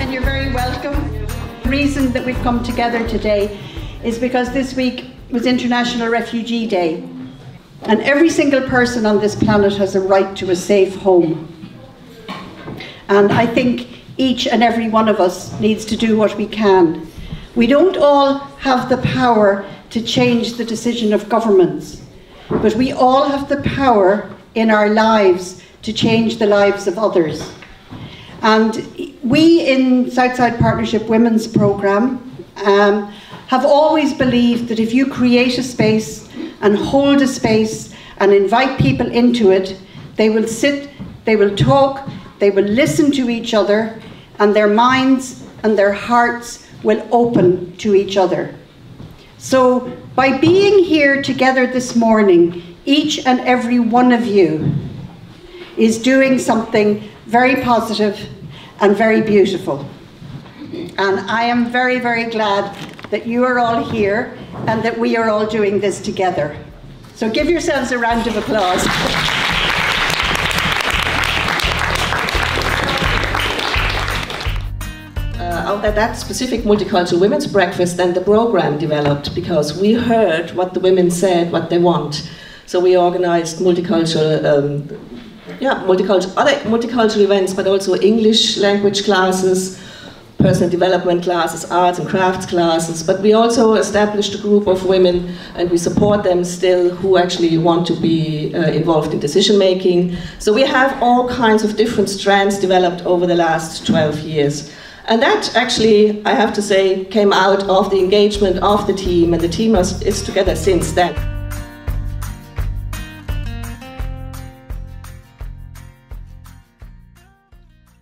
and you're very welcome. The reason that we've come together today is because this week was International Refugee Day, and every single person on this planet has a right to a safe home. And I think each and every one of us needs to do what we can. We don't all have the power to change the decision of governments, but we all have the power in our lives to change the lives of others. And we in Southside Partnership Women's Programme have always believed that if you create a space and hold a space and invite people into it, they will sit, they will talk, they will listen to each other, and their minds and their hearts will open to each other. So by being here together this morning, each and every one of you is doing something very positive and very beautiful. And I am very, very glad that you are all here and that we are all doing this together. So give yourselves a round of applause. Out of that specific Multicultural Women's Breakfast, then the program developed because we heard what the women said, what they want. So we organized multicultural events, but also English language classes, personal development classes, arts and crafts classes. But we also established a group of women, and we support them still, who actually want to be involved in decision making. So we have all kinds of different strands developed over the last 12 years. And that actually, I have to say, came out of the engagement of the team, and the team is together since then.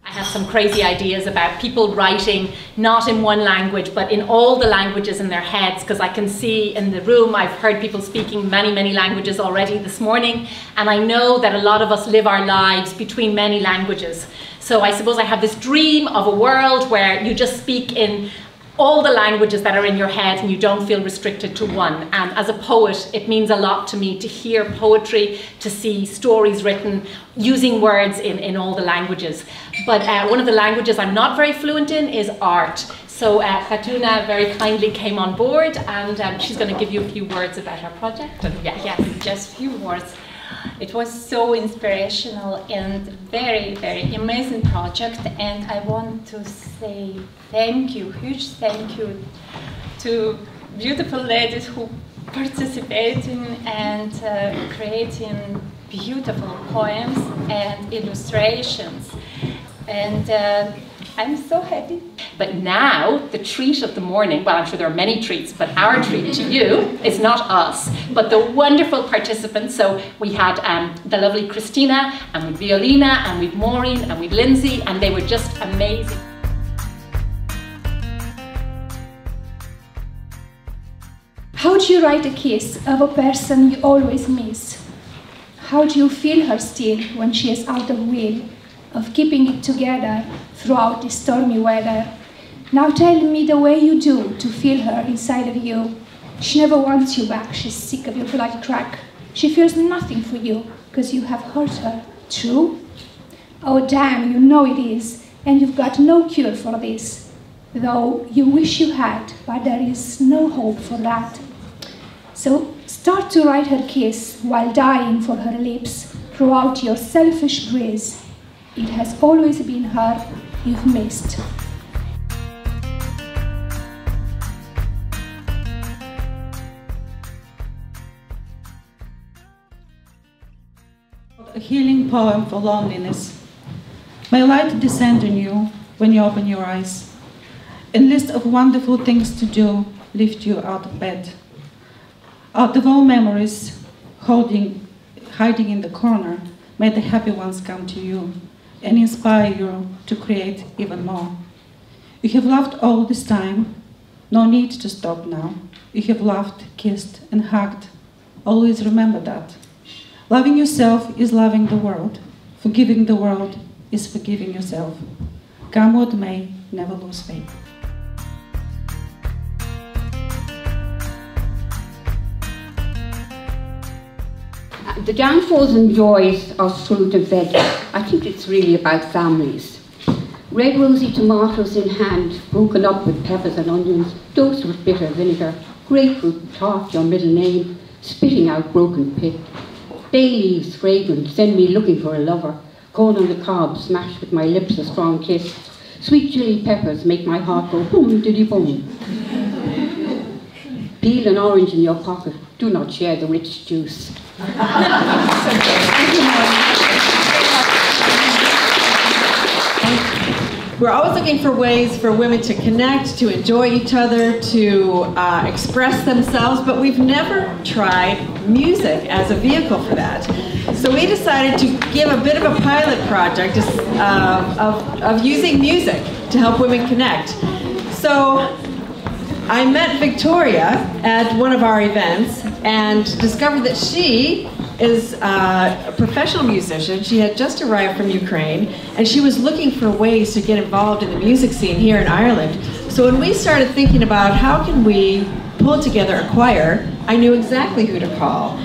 I have some crazy ideas about people writing not in one language but in all the languages in their heads, because I can see in the room I've heard people speaking many languages already this morning, and I know that a lot of us live our lives between many languages. So I suppose I have this dream of a world where you just speak in all the languages that are in your head and you don't feel restricted to one. And as a poet, it means a lot to me to hear poetry, to see stories written using words in all the languages. But one of the languages I'm not very fluent in is art. So Khatuna very kindly came on board, and she's going to give you a few words about her project. Yes, just a few words. It was so inspirational and very amazing project, and I want to say thank you, huge thank you to beautiful ladies who participating and creating beautiful poems and illustrations, and I'm so happy. But now, the treat of the morning, well, I'm sure there are many treats, but our treat to you is not us, but the wonderful participants. So we had the lovely Christina, and with Violina, and with Maureen, and with Lindsay, and they were just amazing. How do you write a kiss of a person you always miss? How do you feel her still when she is out of will, of keeping it together throughout the stormy weather? Now tell me the way you do to feel her inside of you. She never wants you back, she's sick of your bloody crack. She feels nothing for you, because you have hurt her. True? Oh damn, you know it is, and you've got no cure for this. Though you wish you had, but there is no hope for that. So start to write her kiss while dying for her lips throughout your selfish breeze. It has always been her you've missed. A healing poem for loneliness. May light descend on you when you open your eyes. A list of wonderful things to do lift you out of bed. Out of all memories hiding in the corner, may the happy ones come to you and inspire you to create even more. You have loved all this time, no need to stop now. You have loved, kissed and hugged. Always remember that. Loving yourself is loving the world. Forgiving the world is forgiving yourself. Come what may, never lose faith. The downfalls and joys are sort of I think it's really about families. Red rosy tomatoes in hand, broken up with peppers and onions, dosed with bitter vinegar, grapefruit tart, your middle name, spitting out broken pith. Bay leaves fragrant, send me looking for a lover. Corn on the cob, smashed with my lips a strong kiss. Sweet chili peppers make my heart go boom diddy boom. Peel an orange in your pocket, do not share the rich juice. We're always looking for ways for women to connect, to enjoy each other, to express themselves, but we've never tried music as a vehicle for that. So we decided to give a bit of a pilot project of using music to help women connect. So I met Victoria at one of our events and discovered that she is a professional musician. She had just arrived from Ukraine and she was looking for ways to get involved in the music scene here in Ireland. So when we started thinking about how can we pull together a choir, I knew exactly who to call.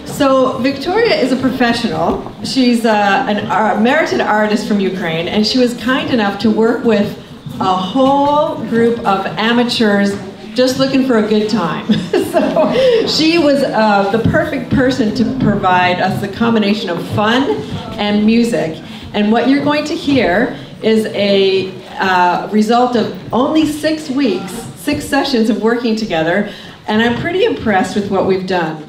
So Victoria is a professional. She's a merited artist from Ukraine, and she was kind enough to work with a whole group of amateurs just looking for a good time. So she was the perfect person to provide us the combination of fun and music. And what you're going to hear is a result of only 6 weeks, 6 sessions of working together, and I'm pretty impressed with what we've done.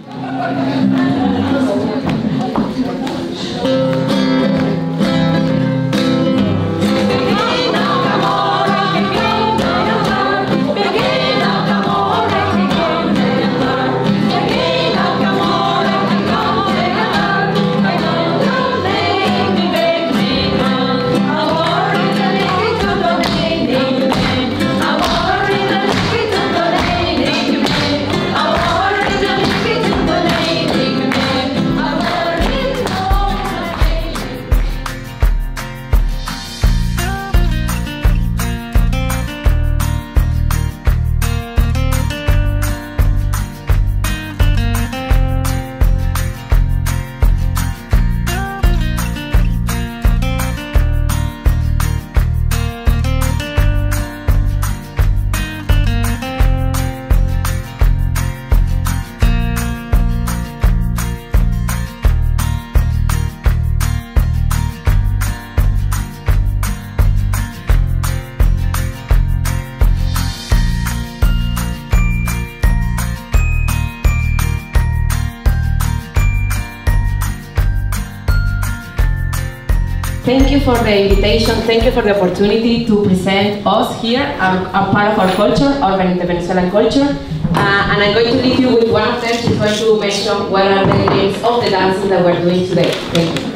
Thank you for the invitation, thank you for the opportunity to present us here, a part of our culture, the Venezuelan culture. And I'm going to leave you with one of them. She's going to mention what are the names of the dances that we're doing today. Thank you.